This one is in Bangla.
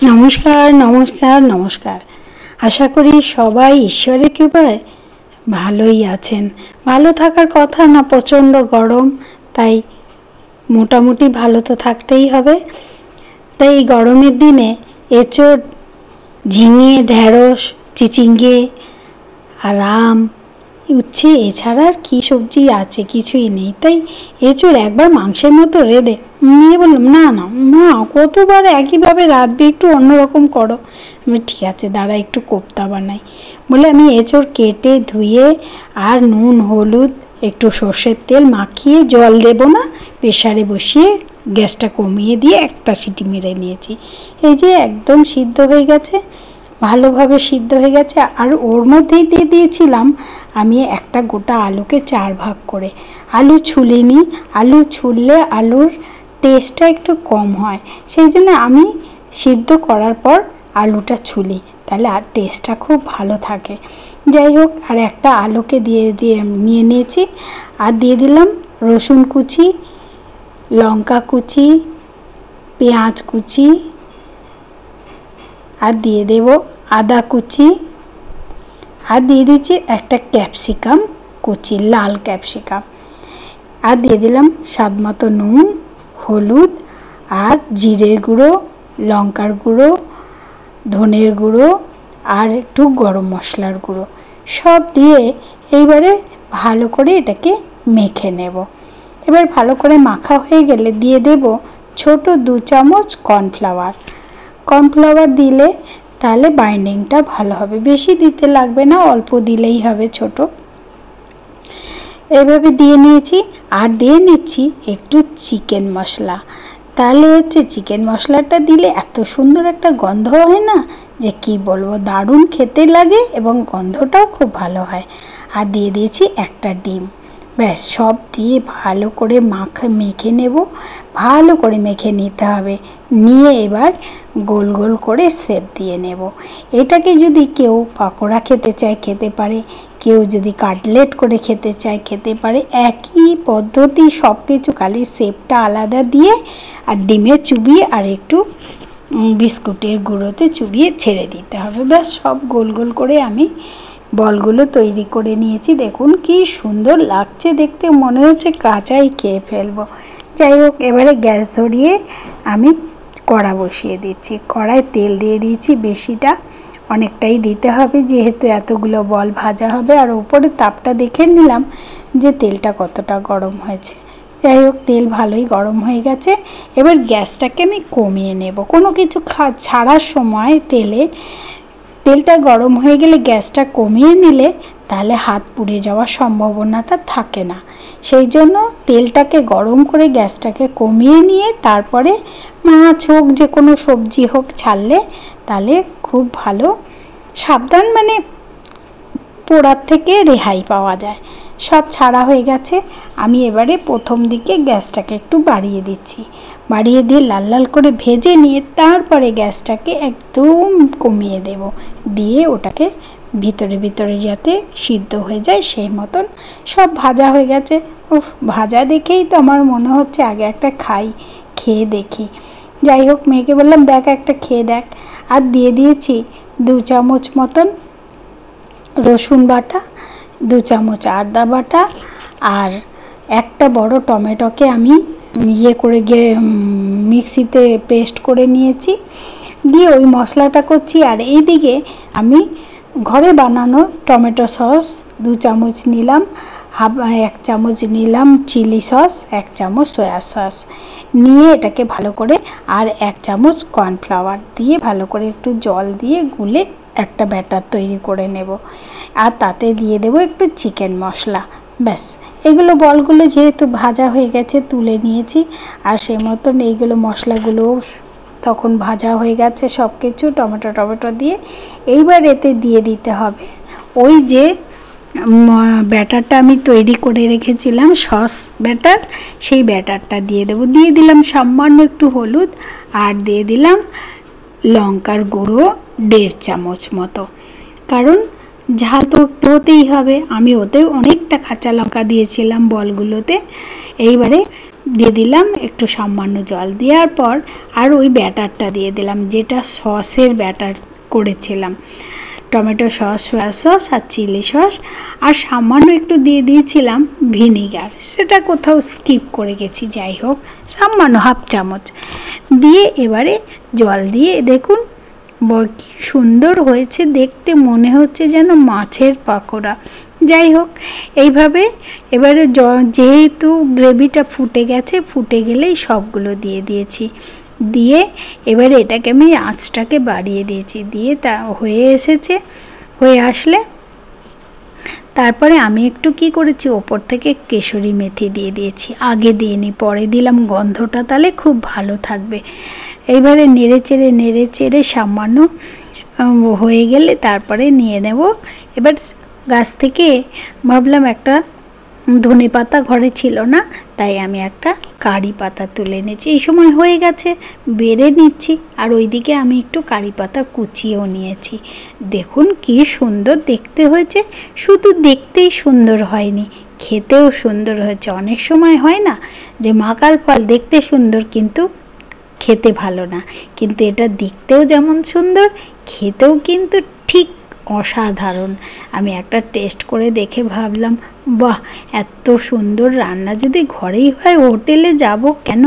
নমস্কার নমস্কার নমস্কার। আশা করি সবাই ঈশ্বরের কৃপায় ভালোই আছেন। ভালো থাকার কথা না, প্রচণ্ড গরম, তাই মোটামুটি ভালো তো থাকতেই হবে। তাই এই গরমের দিনে এঁচোড়, ঝিঙে, ঢেঁড়স, চিচিঙ্গে আর আম, উচ্ছে, এছাড়া আর কী সবজি আছে? কিছুই নেই। তাই এঁচোড় একবার মাংসের মতো রেঁধে নিয়ে বললাম, না না মা, কতবার একইভাবে রাঁধবে, একটু অন্যরকম করো। আমি ঠিক আছে দাঁড়া, একটু কোপ্তা বানাই বলে আমি এঁচোড় কেটে ধুয়ে আর নুন হলুদ একটু সর্ষের তেল মাখিয়ে, জল দেব না, প্রেসারে বসিয়ে গ্যাসটা কমিয়ে দিয়ে একটা সিটি মেরে নিয়েছি। এই যে একদম সিদ্ধ হয়ে গেছে, ভালোভাবে সিদ্ধ হয়ে গেছে। আর ওর মধ্যেই দিয়ে দিয়েছিলাম আমি একটা গোটা আলুকে 4 ভাগ করে। আলু ছুলিনি, আলু ছুললে আলুর টেস্টটা একটু কম হয়, সেই জন্য আমি সিদ্ধ করার পর আলুটা ছুলি, তাহলে আর টেস্টটা খুব ভালো থাকে। যাই হোক, আর একটা আলুকে নিয়ে নিয়েছি। আর দিয়ে দিলাম রসুন কুচি, লঙ্কা কুচি, পেঁয়াজ কুচি, আর দিয়ে দেব আদা কুচি, আর দিয়ে দিচ্ছি একটা ক্যাপসিকাম কুচি, লাল ক্যাপসিকাম, আর দিয়ে দিলাম স্বাদ মতো নুন, হলুদ, আর জিরের গুঁড়ো, লঙ্কার গুঁড়ো, ধনের গুঁড়ো, আর একটু গরম মশলার গুঁড়ো, সব দিয়ে এইবারে ভালো করে এটাকে মেখে নেব। এবার ভালো করে মাখা হয়ে গেলে দিয়ে দেব ছোট 2 চামচ কর্নফ্লাওয়ার। কর্নফ্লাওয়ার দিলে তাহলে বাইন্ডিংটা ভালো হবে, বেশি দিতে লাগবে না, অল্প দিলেই হবে ছোট। এইভাবে দিয়ে নিয়েছি। আর দিয়ে নিচ্ছি একটু চিকেন মশলা। তাহলে হচ্ছে চিকেন মশলাটা দিলে এত সুন্দর একটা গন্ধ হয় না, যে কি বলবো, দারুণ খেতে লাগে এবং গন্ধটাও খুব ভালো হয়। আর দিয়ে দিয়েছি একটা ডিম। ব্যাস, সব দিয়ে ভালো করে মেখে নেব। ভালো করে মেখে নিতে হবে। নিয়ে এবার গোল গোল করে শেপ দিয়ে নেব। এটাকে যদি কেউ পাকোড়া খেতে চায় খেতে পারে, কেউ যদি কাটলেট করে খেতে চায় খেতে পারে। একই পদ্ধতি, সব কিছু, খালি শেপটা আলাদা দিয়ে আর ডিমে চুবিয়ে আর একটু বিস্কুটের গুঁড়োতে চুবিয়ে ছেড়ে দিতে হবে। ব্যাস, সব গোল গোল করে আমি বলগুলো তৈরি করে নিয়েছি। দেখুন কি সুন্দর লাগছে দেখতে, মনে হচ্ছে কাঁচাই খেয়ে ফেলবো। যাই হোক, এবারে গ্যাস ধরিয়ে আমি কড়া বসিয়ে দিচ্ছি। কড়ায় তেল দিয়ে দিয়েছি, বেশিটা, অনেকটাই দিতে হবে যেহেতু এতগুলো বল ভাজা হবে। আর উপরে তাপটা দেখে নিলাম যে তেলটা কতটা গরম হয়েছে। যাই হোক, তেল ভালোই গরম হয়ে গেছে। এবার গ্যাসটাকে আমি কমিয়ে নেব। কোনো কিছু ছাড়ার সময় তেলটা গরম হয়ে গেলে গ্যাসটা কমিয়ে নিলে তাহলে হাত পুড়ে যাওয়ার সম্ভাবনাটা থাকে না। সেই জন্য তেলটাকে গরম করে গ্যাসটাকে কমিয়ে নিয়ে তারপরে মাছ হোক, যে কোনো সবজি হোক ছাড়লে তাহলে খুব ভালো, সাবধান, মানে পোড়ার থেকে রেহাই পাওয়া যায়। সব ছাড়া হয়ে গেছে। আমি এবারে প্রথম দিকে গ্যাসটাকে একটু বাড়িয়ে দিচ্ছি। বাড়িয়ে দিয়ে লাল লাল করে ভেজে নিয়ে তারপরে গ্যাসটাকে একদম কমিয়ে দেব। দিয়ে ওটাকে ভিতরে ভিতরে যাতে সিদ্ধ হয়ে যায় সেই মতন সব ভাজা হয়ে গেছে। ভাজা দেখেই তো আমার মনে হচ্ছে আগে একটা খেয়ে দেখি। যাই হোক, মেয়েকে বললাম দেখ একটা খেয়ে দেখ। আর দিয়ে দিয়েছি 2 চামচ মতন রসুন বাটা, 2 চামচ আদা বাটা, আর একটা বড় টমেটোকে আমি মিক্সিতে পেস্ট করে নিয়েছি। দিয়ে ওই মশলাটা করছি। আর এইদিকে আমি ঘরে বানানো টমেটো সস 2 চামচ নিলাম, 1 চামচ নিলাম চিলি সস, 1 চামচ সয়া সস নিয়ে এটাকে ভালো করে, আর 1 চামচ কর্নফ্লাওয়ার দিয়ে ভালো করে একটু জল দিয়ে গুলে একটা ব্যাটার তৈরি করে নেব। আর তাতে দিয়ে দেব একটু চিকেন মশলা। ব্যাস, এগুলো বলগুলো যেহেতু ভাজা হয়ে গেছে তুলে নিয়েছি। আর সেই মতন এইগুলো মশলাগুলোও তখন ভাজা হয়ে গেছে সব কিছু টমেটো দিয়ে। এইবার এতে দিয়ে দিতে হবে ওই যে ব্যাটারটা আমি তৈরি করে রেখেছিলাম, সস ব্যাটার, সেই ব্যাটারটা দিয়ে দেবো। দিয়ে দিলাম সামান্য একটু হলুদ, আর দিয়ে দিলাম লঙ্কার গুঁড়ো 1.5 চামচ মতো, কারণ ঝাল তো হতেই হবে। আমি ওতে অনেকটা কাঁচা লঙ্কা দিয়েছিলাম বলগুলোতে। এইবারে দিয়ে দিলাম একটু সামান্য জল, দেওয়ার পর আর ওই ব্যাটারটা দিয়ে দিলাম যেটা সসের ব্যাটার করেছিলাম, টমেটো সস, সয়া সস আর চিলি সস, আর সামান্য একটু দিয়ে দিয়েছিলাম ভিনিগার, সেটা কোথাও স্কিপ করে গেছি, যাই হোক সামান্য হাফ চামচ দিয়ে এবারে জল দিয়ে দেখুন কি সুন্দর হয়েছে দেখতে, মনে হচ্ছে যেন মাছের পাকোড়া। যাই হোক এইভাবে এবারে যেহেতু গ্রেভিটা ফুটে গেছে, ফুটে গেলেই সবগুলো দিয়ে দিয়েছি, দিয়ে এবারে এটাকে আমি আঁচটাকে বাড়িয়ে দিয়েছি, দিয়ে তা হয়ে এসেছে, হয়ে আসলে তারপরে আমি একটু কি করেছি ওপর থেকে কেশরি মেথি দিয়ে দিয়েছি, আগে দিইনি পরে দিলাম, গন্ধটা তাহলে খুব ভালো থাকবে। এইবারে নেড়ে চেড়ে সামান্য হয়ে গেলে তারপরে নিয়ে নেব। এবার গাছ থেকে ভাবলাম একটা ধনে পাতা ঘরে ছিল না, তাই আমি একটা কারি পাতা তুলে এনেছি, এই সময় হয়ে গেছে বেড়ে নিচ্ছি, আর ওইদিকে আমি একটু কারি পাতা কুচিয়েও নিয়েছি। দেখুন কি সুন্দর দেখতে হয়েছে, শুধু দেখতেই সুন্দর হয়নি, খেতেও সুন্দর হয়েছে। অনেক সময় হয় না যে মাকাল ফল দেখতে সুন্দর কিন্তু খেতে ভালো না, কিন্তু এটা দেখতেও যেমন সুন্দর, খেতেও কিন্তু ঠিক অসাধারণ। আমি একটা টেস্ট করে দেখে ভাবলাম বাহ, এত সুন্দর রান্না যদি ঘরেই হয় হোটেলে যাব কেন।